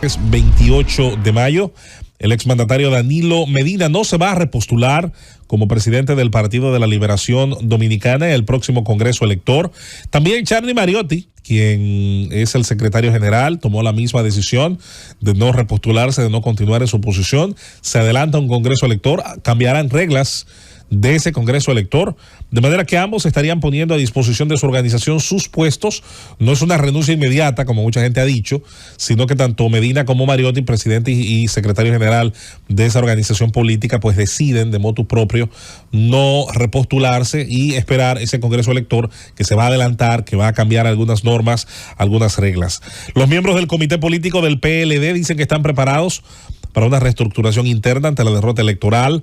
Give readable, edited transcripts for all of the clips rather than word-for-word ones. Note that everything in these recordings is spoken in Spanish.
Es 28 de mayo. El exmandatario Danilo Medina no se va a repostular como presidente del Partido de la Liberación Dominicana en el próximo Congreso Elector. También Charlie Mariotti, quien es el secretario general, tomó la misma decisión de no repostularse, de no continuar en su posición. Se adelanta un Congreso Elector, cambiarán reglas de ese Congreso Elector, de manera que ambos estarían poniendo a disposición de su organización sus puestos. No es una renuncia inmediata, como mucha gente ha dicho, sino que tanto Medina como Mariotti, presidente y secretario general de esa organización política, pues deciden de motu propio no repostularse y esperar ese Congreso Elector que se va a adelantar, que va a cambiar algunas normas, algunas reglas. Los miembros del comité político del PLD dicen que están preparados para una reestructuración interna ante la derrota electoral.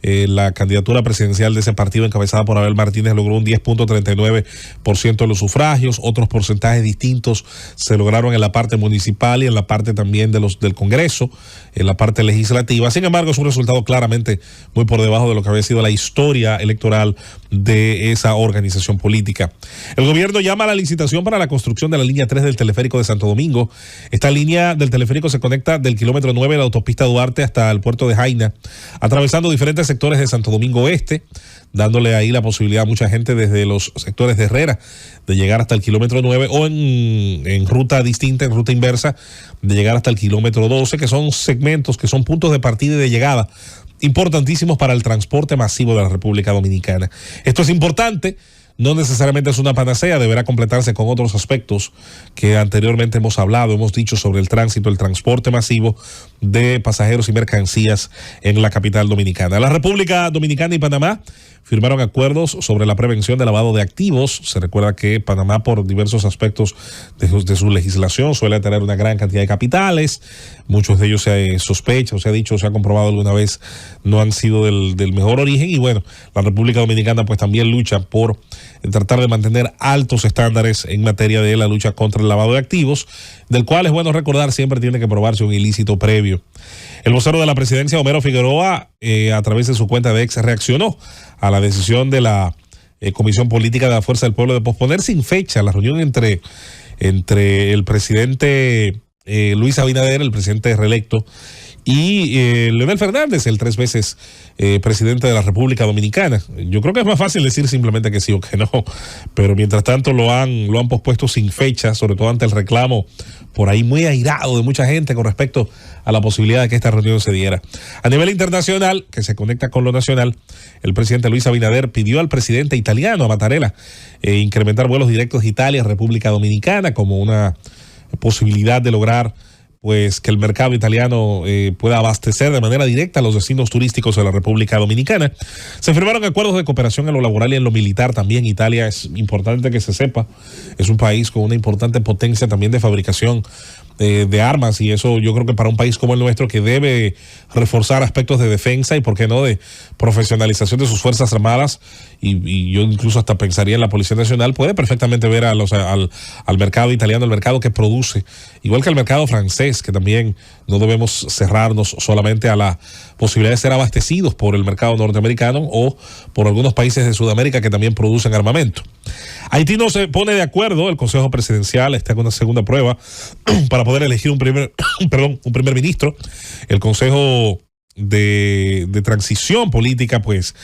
La candidatura presidencial de ese partido, encabezada por Abel Martínez, logró un 10.39% de los sufragios. Otros porcentajes distintos se lograron en la parte municipal y en la parte también del Congreso, en la parte legislativa. Sin embargo, es un resultado claramente muy por debajo de lo que había sido la historia electoral de esa organización política. El gobierno llama a la licitación para la construcción de la línea 3 del teleférico de Santo Domingo. Esta línea del teleférico se conecta del kilómetro 9 de la autopista Duarte hasta el puerto de Jaina, atravesando diferentes sectores de Santo Domingo Oeste, dándole ahí la posibilidad a mucha gente desde los sectores de Herrera de llegar hasta el kilómetro 9 o en ruta distinta, en ruta inversa, de llegar hasta el kilómetro 12, que son segmentos, que son puntos de partida y de llegada importantísimos para el transporte masivo de la República Dominicana. Esto es importante. No necesariamente es una panacea, deberá completarse con otros aspectos que anteriormente hemos hablado, hemos dicho sobre el tránsito, el transporte masivo de pasajeros y mercancías en la capital dominicana. La República Dominicana y Panamá firmaron acuerdos sobre la prevención del lavado de activos. Se recuerda que Panamá, por diversos aspectos de su legislación, suele tener una gran cantidad de capitales. Muchos de ellos se sospecha, o se ha dicho, se ha comprobado alguna vez, no han sido del mejor origen. Y bueno, la República Dominicana pues también lucha por tratar de mantener altos estándares en materia de la lucha contra el lavado de activos, del cual es bueno recordar, siempre tiene que probarse un ilícito previo. El vocero de la presidencia, Homero Figueroa, a través de su cuenta de X, reaccionó a la decisión de la Comisión Política de la Fuerza del Pueblo de posponer sin fecha la reunión entre el presidente Luis Abinader, el presidente reelecto, y Leonel Fernández, el 3 veces presidente de la República Dominicana. Yo creo que es más fácil decir simplemente que sí o que no, pero mientras tanto lo han pospuesto sin fecha, sobre todo ante el reclamo por ahí muy airado de mucha gente con respecto a la posibilidad de que esta reunión se diera. A nivel internacional, que se conecta con lo nacional, el presidente Luis Abinader pidió al presidente italiano, a Mattarella, incrementar vuelos directos de Italia a República Dominicana como una posibilidad de lograr pues que el mercado italiano pueda abastecer de manera directa a los destinos turísticos de la República Dominicana. Se firmaron acuerdos de cooperación en lo laboral y en lo militar también. Italia, es importante que se sepa, es un país con una importante potencia también de fabricación de armas, y eso yo creo que para un país como el nuestro, que debe reforzar aspectos de defensa y por qué no de profesionalización de sus fuerzas armadas, y yo incluso hasta pensaría en la Policía Nacional, puede perfectamente ver al mercado italiano, el mercado que produce, igual que el mercado francés, que también no debemos cerrarnos solamente a la posibilidad de ser abastecidos por el mercado norteamericano o por algunos países de Sudamérica que también producen armamento. Haití no se pone de acuerdo, el Consejo Presidencial está en una segunda prueba para poder elegir un primer ministro. El Consejo de Transición Política pues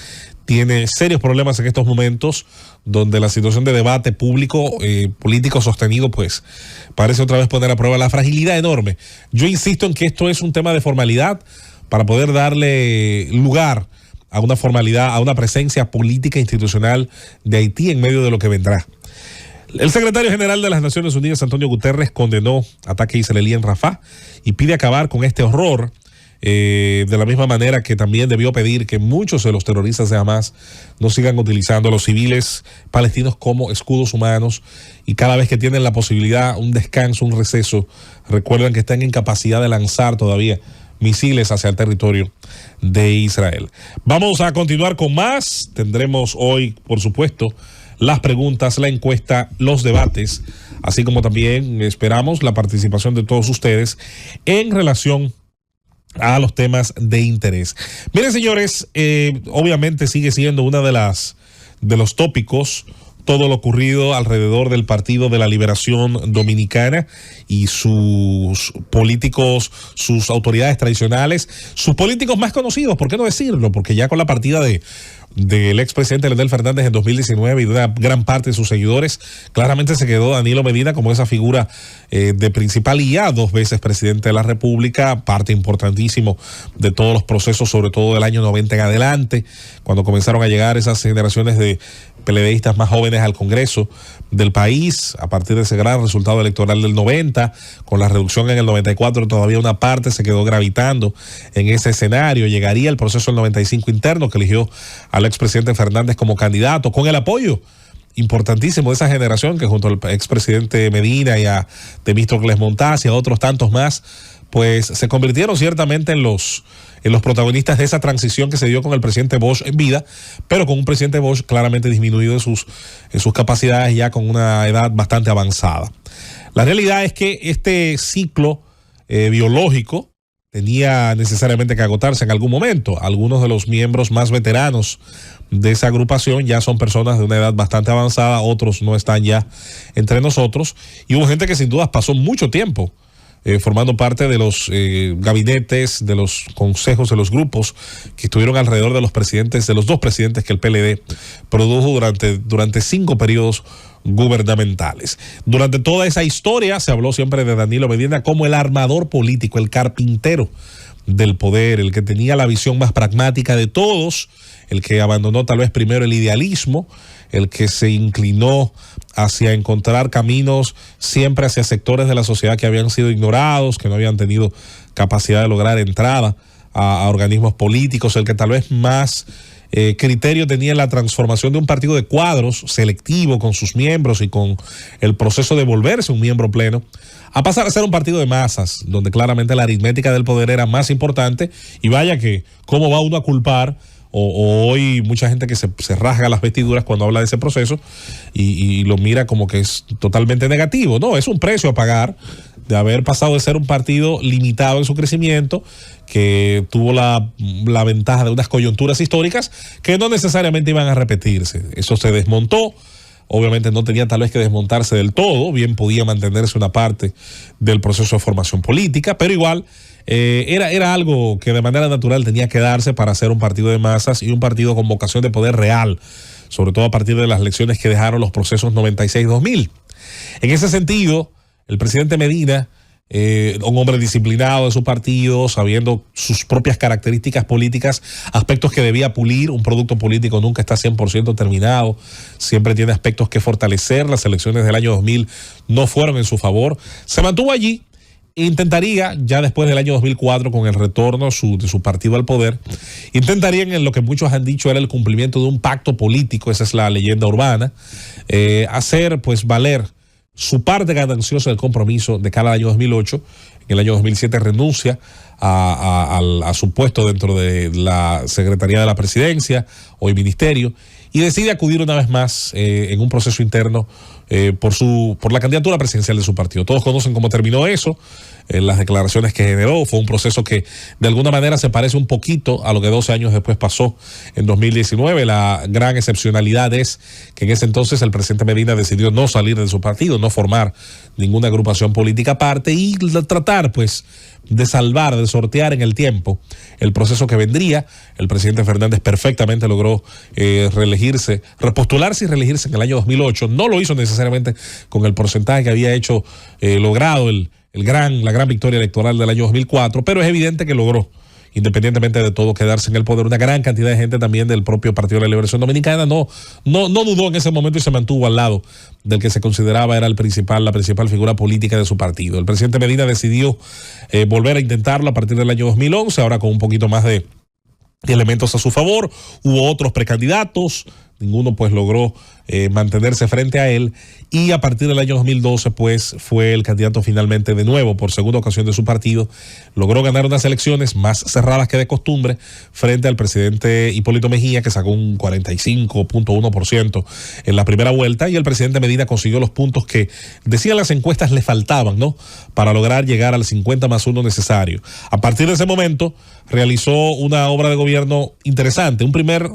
tiene serios problemas en estos momentos, donde la situación de debate público, político sostenido, pues parece otra vez poner a prueba la fragilidad enorme. Yo insisto en que esto es un tema de formalidad para poder darle lugar a una formalidad, a una presencia política institucional de Haití en medio de lo que vendrá. El secretario general de las Naciones Unidas, Antonio Guterres, condenó ataque israelí en Rafah y pide acabar con este horror, de la misma manera que también debió pedir que muchos de los terroristas de Hamas no sigan utilizando a los civiles palestinos como escudos humanos, y cada vez que tienen la posibilidad, un descanso, un receso, recuerden que están en capacidad de lanzar todavía misiles hacia el territorio de Israel. Vamos a continuar con más. Tendremos hoy, por supuesto, las preguntas, la encuesta, los debates, así como también esperamos la participación de todos ustedes en relación a los temas de interés. Miren, señores, obviamente sigue siendo una de los tópicos todo lo ocurrido alrededor del Partido de la Liberación Dominicana y sus políticos, sus autoridades tradicionales, sus políticos más conocidos, ¿por qué no decirlo? Porque ya con la partida del expresidente Leonel Fernández en 2019 y de una gran parte de sus seguidores, claramente se quedó Danilo Medina como esa figura de principal y ya 2 veces presidente de la República, parte importantísimo de todos los procesos, sobre todo del año 90 en adelante, cuando comenzaron a llegar esas generaciones de PLDistas más jóvenes al Congreso del país, a partir de ese gran resultado electoral del 90, con la reducción en el 94, todavía una parte se quedó gravitando en ese escenario. Llegaría el proceso del 95 interno, que eligió al expresidente Fernández como candidato, con el apoyo importantísimo de esa generación, que junto al expresidente Medina y a Temístocles Montaz y a otros tantos más, pues se convirtieron ciertamente en los protagonistas de esa transición que se dio con el presidente Bosch en vida, pero con un presidente Bosch claramente disminuido en sus capacidades, ya con una edad bastante avanzada. La realidad es que este ciclo biológico tenía necesariamente que agotarse en algún momento. Algunos de los miembros más veteranos de esa agrupación ya son personas de una edad bastante avanzada, otros no están ya entre nosotros, y hubo gente que sin duda pasó mucho tiempo formando parte de los gabinetes, de los consejos, de los grupos que estuvieron alrededor de los presidentes, de los 2 presidentes que el PLD produjo durante 5 periodos gubernamentales. Durante toda esa historia se habló siempre de Danilo Medina como el armador político, el carpintero del poder, el que tenía la visión más pragmática de todos, el que abandonó tal vez primero el idealismo, el que se inclinó hacia encontrar caminos siempre hacia sectores de la sociedad que habían sido ignorados, que no habían tenido capacidad de lograr entrada a organismos políticos, el que tal vez más criterio tenía en la transformación de un partido de cuadros selectivo con sus miembros y con el proceso de volverse un miembro pleno, a pasar a ser un partido de masas, donde claramente la aritmética del poder era más importante. Y vaya que, ¿cómo va uno a culpar? O hoy mucha gente que se rasga las vestiduras cuando habla de ese proceso y lo mira como que es totalmente negativo. No, es un precio a pagar de haber pasado de ser un partido limitado en su crecimiento, que tuvo la ventaja de unas coyunturas históricas que no necesariamente iban a repetirse. Eso se desmontó. Obviamente no tenía tal vez que desmontarse del todo, bien podía mantenerse una parte del proceso de formación política, pero igual era algo que de manera natural tenía que darse para ser un partido de masas y un partido con vocación de poder real, sobre todo a partir de las lecciones que dejaron los procesos 96-2000. En ese sentido, el presidente Medina, un hombre disciplinado de su partido, sabiendo sus propias características políticas, aspectos que debía pulir. Un producto político nunca está 100% terminado, siempre tiene aspectos que fortalecer. Las elecciones del año 2000 no fueron en su favor. Se mantuvo allí e intentaría, ya después del año 2004, con el retorno de su partido al poder, intentarían en lo que muchos han dicho era el cumplimiento de un pacto político, esa es la leyenda urbana, hacer pues valer su parte gananciosa del compromiso de cara al año 2008. En el año 2007 renuncia a su puesto dentro de la Secretaría de la Presidencia, hoy Ministerio, y decide acudir una vez más en un proceso interno por la candidatura presidencial de su partido. Todos conocen cómo terminó eso, las declaraciones que generó. Fue un proceso que de alguna manera se parece un poquito a lo que 12 años después pasó en 2019. La gran excepcionalidad es que en ese entonces el presidente Medina decidió no salir de su partido, no formar ninguna agrupación política aparte y tratar pues de salvar, de sortear en el tiempo el proceso que vendría. El presidente Fernández perfectamente logró repostularse y reelegirse en el año 2008. No lo hizo necesariamente con el porcentaje que había hecho logrado la gran victoria electoral del año 2004, pero es evidente que logró, independientemente de todo, quedarse en el poder. Una gran cantidad de gente también del propio Partido de la Liberación Dominicana no dudó en ese momento y se mantuvo al lado del que se consideraba era la principal figura política de su partido. El presidente Medina decidió volver a intentarlo a partir del año 2011, ahora con un poquito más de elementos a su favor. Hubo otros precandidatos, ninguno pues logró mantenerse frente a él, y a partir del año 2012 pues fue el candidato finalmente de nuevo por segunda ocasión de su partido. Logró ganar unas elecciones más cerradas que de costumbre frente al presidente Hipólito Mejía, que sacó un 45.1% en la primera vuelta, y el presidente Medina consiguió los puntos que decían las encuestas le faltaban, ¿no?, para lograr llegar al 50+1 necesario. A partir de ese momento realizó una obra de gobierno interesante, un primer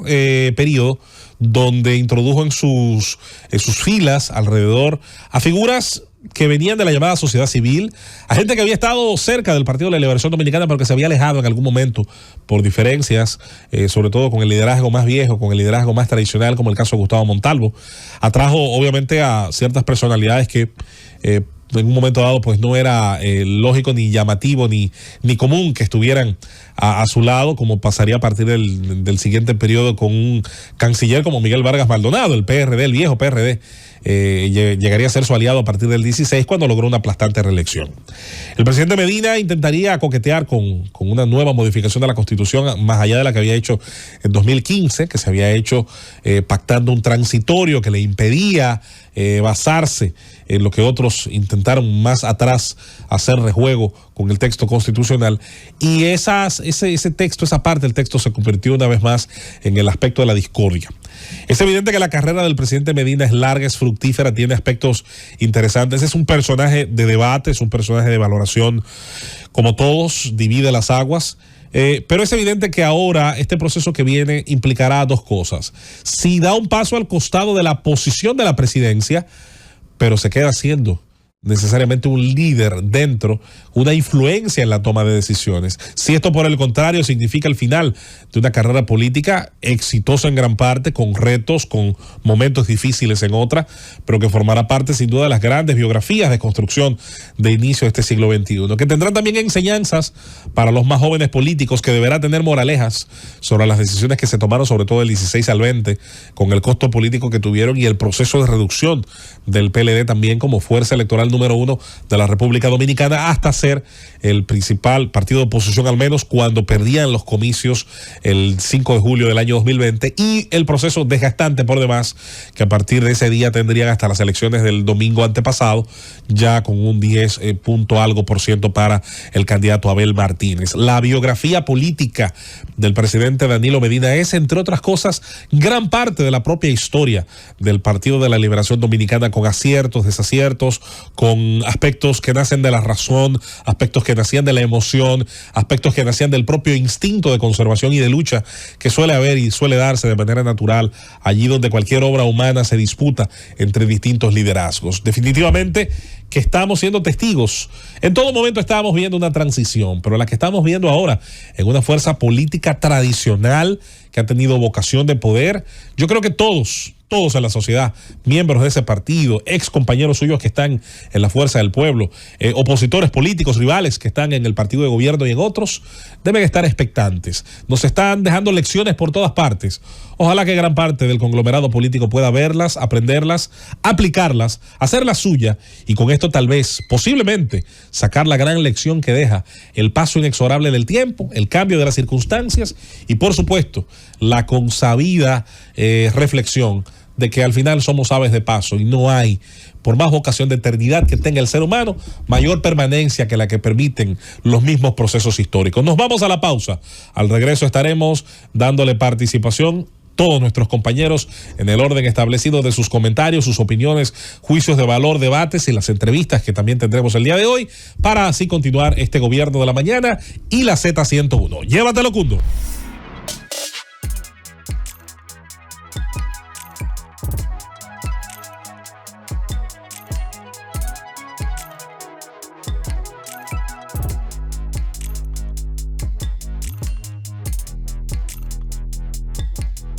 periodo donde introdujo en su sus filas alrededor a figuras que venían de la llamada sociedad civil, a gente que había estado cerca del Partido de la Liberación Dominicana, pero que se había alejado en algún momento por diferencias, sobre todo con el liderazgo más viejo, con el liderazgo más tradicional, como el caso de Gustavo Montalvo. Atrajo obviamente a ciertas personalidades que en un momento dado pues no era lógico ni llamativo ni común que estuvieran a su lado, como pasaría a partir del siguiente periodo con un canciller como Miguel Vargas Maldonado, el PRD, el viejo PRD. Llegaría a ser su aliado a partir del 16 cuando logró una aplastante reelección. El presidente Medina intentaría coquetear con una nueva modificación de la Constitución, más allá de la que había hecho en 2015, que se había hecho pactando un transitorio que le impedía basarse en lo que otros intentaron más atrás hacer rejuego con el texto constitucional, y ese texto, esa parte del texto se convirtió una vez más en el aspecto de la discordia. Es evidente que la carrera del presidente Medina es larga, es fructífera, tiene aspectos interesantes, es un personaje de debate, es un personaje de valoración, como todos, divide las aguas. Pero es evidente que ahora este proceso que viene implicará dos cosas. Si da un paso al costado de la posición de la presidencia, pero se queda siendo necesariamente un líder dentro, una influencia en la toma de decisiones. Si esto por el contrario significa el final de una carrera política exitosa en gran parte, con retos, con momentos difíciles en otra, pero que formará parte sin duda de las grandes biografías de construcción de inicio de este siglo XXI, que tendrán también enseñanzas para los más jóvenes políticos, que deberá tener moralejas sobre las decisiones que se tomaron, sobre todo del 16 al 20, con el costo político que tuvieron y el proceso de reducción del PLD también como fuerza electoral número 1 de la República Dominicana, hasta ser el principal partido de oposición, al menos cuando perdían los comicios el 5 de julio del año 2020, y el proceso desgastante por demás que a partir de ese día tendrían hasta las elecciones del domingo antepasado, ya con un 10 punto algo por ciento para el candidato Abel Martínez. La biografía política del presidente Danilo Medina es, entre otras cosas, gran parte de la propia historia del Partido de la Liberación Dominicana, con aciertos, desaciertos, con aspectos que nacen de la razón, aspectos que nacían de la emoción, aspectos que nacían del propio instinto de conservación y de lucha que suele haber y suele darse de manera natural allí donde cualquier obra humana se disputa entre distintos liderazgos. Definitivamente que estamos siendo testigos. En todo momento estábamos viendo una transición, pero la que estamos viendo ahora en una fuerza política tradicional que ha tenido vocación de poder, yo creo que todos en la sociedad, miembros de ese partido, ex compañeros suyos que están en la Fuerza del Pueblo, opositores políticos, rivales que están en el partido de gobierno y en otros, deben estar expectantes. Nos están dejando lecciones por todas partes. Ojalá que gran parte del conglomerado político pueda verlas, aprenderlas, aplicarlas, hacerlas suya, y con esto tal vez, posiblemente, sacar la gran lección que deja el paso inexorable del tiempo, el cambio de las circunstancias y, por supuesto, la consabida reflexión de que al final somos aves de paso y no hay, por más vocación de eternidad que tenga el ser humano, mayor permanencia que la que permiten los mismos procesos históricos. Nos vamos a la pausa. Al regreso estaremos dándole participación todos nuestros compañeros en el orden establecido de sus comentarios, sus opiniones, juicios de valor, debates y las entrevistas que también tendremos el día de hoy, para así continuar este gobierno de la mañana y la Z101. Llévatelo, Cundo.